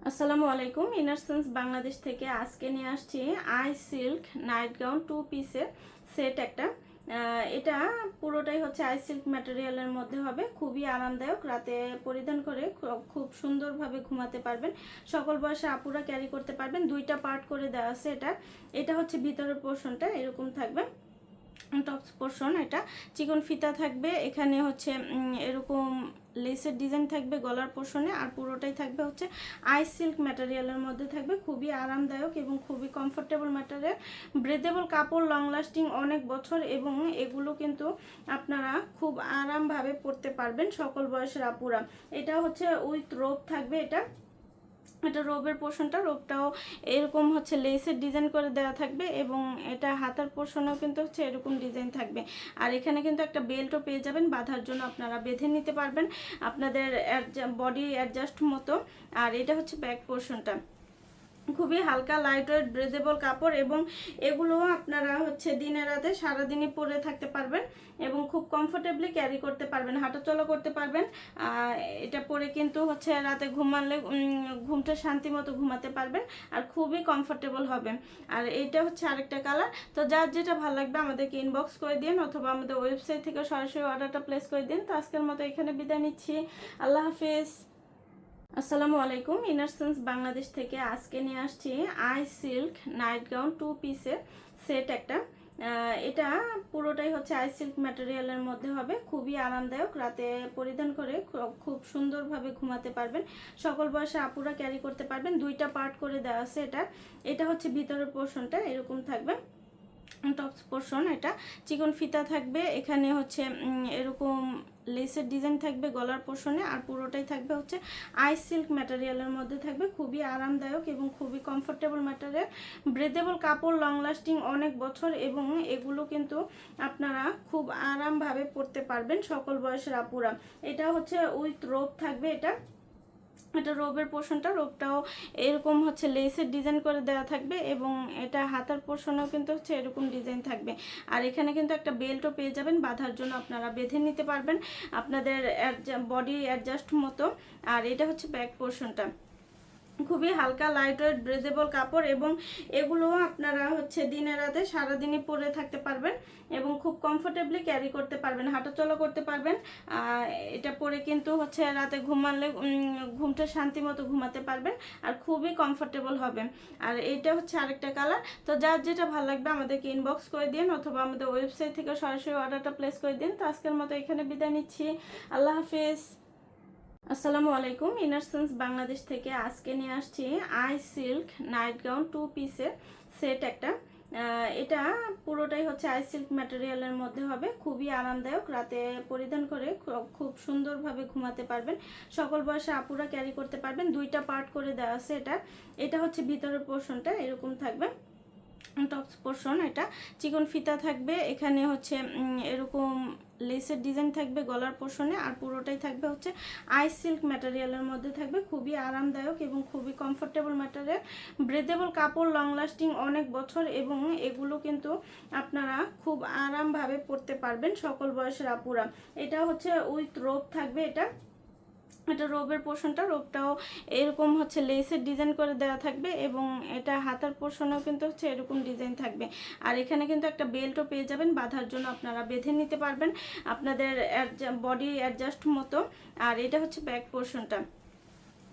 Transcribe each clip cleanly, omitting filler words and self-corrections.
আসসালামু আলাইকুম। Inner sense Bangladesh থেকে আজকে নিয়ে আসছি আই সিল্ক নাইট গাউন 2 পিসের সেট একটা। এটা পুরোটাই হচ্ছে আই সিল্ক ম্যাটেরিয়ালের মধ্যে হবে, খুবই আরামদায়ক। রাতে পরিধান করে খুব সুন্দরভাবে ঘুমাতে পারবেন। সকল বয়সে আপুরা ক্যারি করতে পারবেন। দুইটা পার্ট করে দেওয়া আছে। এটা হচ্ছে ভিতরের পোর্শনটা এরকম থাকবে, টপস পোর্শন। এটা চিকন ফিতা থাকবে, এখানে হচ্ছে এরকম লেসের ডিজাইন থাকবে গলার পোর্শনে, আর পুরোটাই থাকবে হচ্ছে আই সিল্ক ম্যাটেরিয়ালের মধ্যে থাকবে। খুবই আরামদায়ক এবং খুবই কমফোর্টেবল ম্যাটেরিয়াল, ব্রেথেবল কাপড়, লং লাস্টিং অনেক বছর, এবং এগুলো কিন্তু আপনারা খুব আরামভাবে পরতে পারবেন সকল বয়সের আপুরা। এটা হচ্ছে উইথ রোব থাকবে। এটা রোবের পোর্শনটা, রোবটাও এরকম হচ্ছে লেসের ডিজাইন করে দেওয়া থাকবে, এবং এটা হাতার পোর্শনেও কিন্তু হচ্ছে এরকম ডিজাইন থাকবে। আর এখানে কিন্তু একটা বেল্টও পেয়ে যাবেন বাঁধার জন্য, আপনারা বেঁধে নিতে পারবেন আপনাদের বডি অ্যাডজাস্ট মতো। আর এটা হচ্ছে ব্যাক পোর্শনটা, খুবই হালকা লাইট ওয়েট ব্রেথেবল কাপড়, এবং এগুলো আপনারা হচ্ছে দিনে রাতে সারাদিনই পরে থাকতে পারবেন এবং খুব কমফোর্টেবলি ক্যারি করতে পারবেন, হাঁটাচলা করতে পারবেন। এটা পরে কিন্তু হচ্ছে রাতে ঘুমালে ঘুমটা শান্তি মতো ঘুমাতে পারবেন, আর খুবই কমফোর্টেবল হবে। আর এইটা হচ্ছে আরেকটা কালার। তো যার যেটা ভালো লাগবে আমাদেরকে ইনবক্স করে দিন, অথবা আমাদের ওয়েবসাইট থেকে সরাসরি অর্ডারটা প্লেস করে দিন। তো আজকের মতো এখানে বিদায় নিচ্ছি। আল্লাহ হাফিজ। আসসালামু আলাইকুম। ইনার সেন্স বাংলাদেশ থেকে আজকে নিয়ে আসছি আই সিল্ক নাইট গাউন 2 পিসের সেট একটা। এটা পুরোটাই হচ্ছে আই সিল্ক ম্যাটেরিয়ালের মধ্যে হবে, খুবই আরামদায়ক। রাতে পরিধান করে খুব সুন্দরভাবে ঘুমাতে পারবেন। সকল বয়সে আপুরা ক্যারি করতে পারবেন। দুইটা পার্ট করে দেওয়া আছে। এটা হচ্ছে ভিতরের পোর্শনটা এরকম থাকবে, টপস পোর্শন। এটা চিকন ফিতা থাকবে, এখানে হচ্ছে এরকম লেসের ডিজাইন থাকবে গলার পোর্শনে, আর পুরোটাই থাকবে হচ্ছে আই সিল্ক ম্যাটেরিয়ালের মধ্যে থাকবে। খুবই আরামদায়ক এবং খুবই কমফোর্টেবল ম্যাটেরিয়াল, ব্রেথেবল কাপড়, লং লাস্টিং অনেক বছর, এবং এগুলো কিন্তু আপনারা খুব আরামভাবে পরতে পারবেন সকল বয়সের আপুরা। এটা হচ্ছে উইথ রোব থাকবে। এটা রোবের পোর্শনটা, রোবটাও এরকম হচ্ছে লেসের ডিজাইন করে দেওয়া থাকবে, এবং এটা হাতার পোর্শনেও কিন্তু হচ্ছে এরকম ডিজাইন থাকবে। আর এখানে কিন্তু একটা বেল্টও পেয়ে যাবেন বাঁধার জন্য, আপনারা বেঁধে নিতে পারবেন আপনাদের বডি অ্যাডজাস্ট মতো। আর এটা হচ্ছে ব্যাক পোর্শনটা, খুবই হালকা লাইট ওয়েট ব্রেথেবল কাপড়, এবং এগুলো আপনারা হচ্ছে দিনে রাতে সারাদিনই পরে থাকতে পারবেন এবং খুব কমফোর্টেবলি ক্যারি করতে পারবেন, হাঁটাচলা করতে পারবেন। এটা পরে কিন্তু হচ্ছে রাতে ঘুমালে ঘুমটা শান্তি মতো ঘুমাতে পারবেন, আর খুবই কমফোর্টেবল হবে। আর এইটা হচ্ছে আরেকটা কালার। তো যার যেটা ভালো লাগবে আমাদেরকে ইনবক্স করে দিন, অথবা আমাদের ওয়েবসাইট থেকে সরাসরি অর্ডারটা প্লেস করে দিন। তো আজকের মতো এখানে বিদায় নিচ্ছি। আল্লাহ হাফিজ। আসসালামু আলাইকুম। ইনার সেন্স বাংলাদেশ থেকে আজকে নিয়ে আসছি আই সিল্ক নাইট গাউন 2 পিসের সেট একটা। এটা পুরোটাই হচ্ছে আই সিল্ক ম্যাটেরিয়ালের মধ্যে হবে, খুবই আরামদায়ক। রাতে পরিধান করে খুব সুন্দরভাবে ঘুমাতে পারবেন। সকল বয়সে আপুরা ক্যারি করতে পারবেন। দুইটা পার্ট করে দেওয়া আছে। এটা হচ্ছে ভিতরের পোর্শনটা এরকম থাকবে, টপস পোর্শন। এটা চিকন ফিতা থাকবে, এখানে হচ্ছে এরকম লেসের ডিজাইন থাকবে গলার পোর্শনে, আর পুরোটাই থাকবে হচ্ছে আই সিল্ক ম্যাটেরিয়ালের মধ্যে থাকবে। খুবই আরামদায়ক এবং খুবই কমফোর্টেবল ম্যাটেরিয়াল, ব্রেথেবল কাপড়, লং লাস্টিং অনেক বছর, এবং এগুলো কিন্তু আপনারা খুব আরামভাবে পরতে পারবেন সকল বয়সের আপুরা। এটা হচ্ছে উইথ রোব থাকবে। এটা রোবের পোর্শনটা, রোবটাও এরকম হচ্ছে লেসের ডিজাইন করে দেওয়া থাকবে, এবং এটা হাতার পোর্শনেও কিন্তু হচ্ছে এরকম ডিজাইন থাকবে। আর এখানে কিন্তু একটা বেল্টও পেয়ে যাবেন বাঁধার জন্য, আপনারা বেঁধে নিতে পারবেন আপনাদের বডি অ্যাডজাস্ট মতো। আর এটা হচ্ছে ব্যাক পোর্শনটা,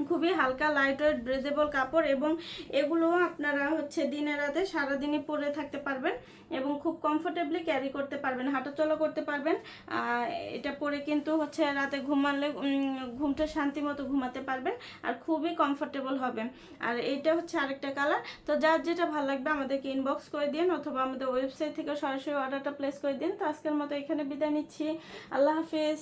খুবই হালকা লাইট ওয়েট ব্রেথেবল কাপড়, এবং এগুলো আপনারা হচ্ছে দিনে রাতে সারাদিনই পরে থাকতে পারবেন এবং খুব কমফোর্টেবলি ক্যারি করতে পারবেন, হাঁটাচলা করতে পারবেন। এটা পরে কিন্তু হচ্ছে রাতে ঘুমালে ঘুমটা শান্তি মতো ঘুমাতে পারবেন, আর খুবই কমফোর্টেবল হবে। আর এইটা হচ্ছে আরেকটা কালার। তো যার যেটা ভালো লাগবে আমাদেরকে ইনবক্স করে দিন, অথবা আমাদের ওয়েবসাইট থেকে সরাসরি অর্ডারটা প্লেস করে দিন। তো আজকের মতো এখানে বিদায় নিচ্ছি। আল্লাহ হাফিজ।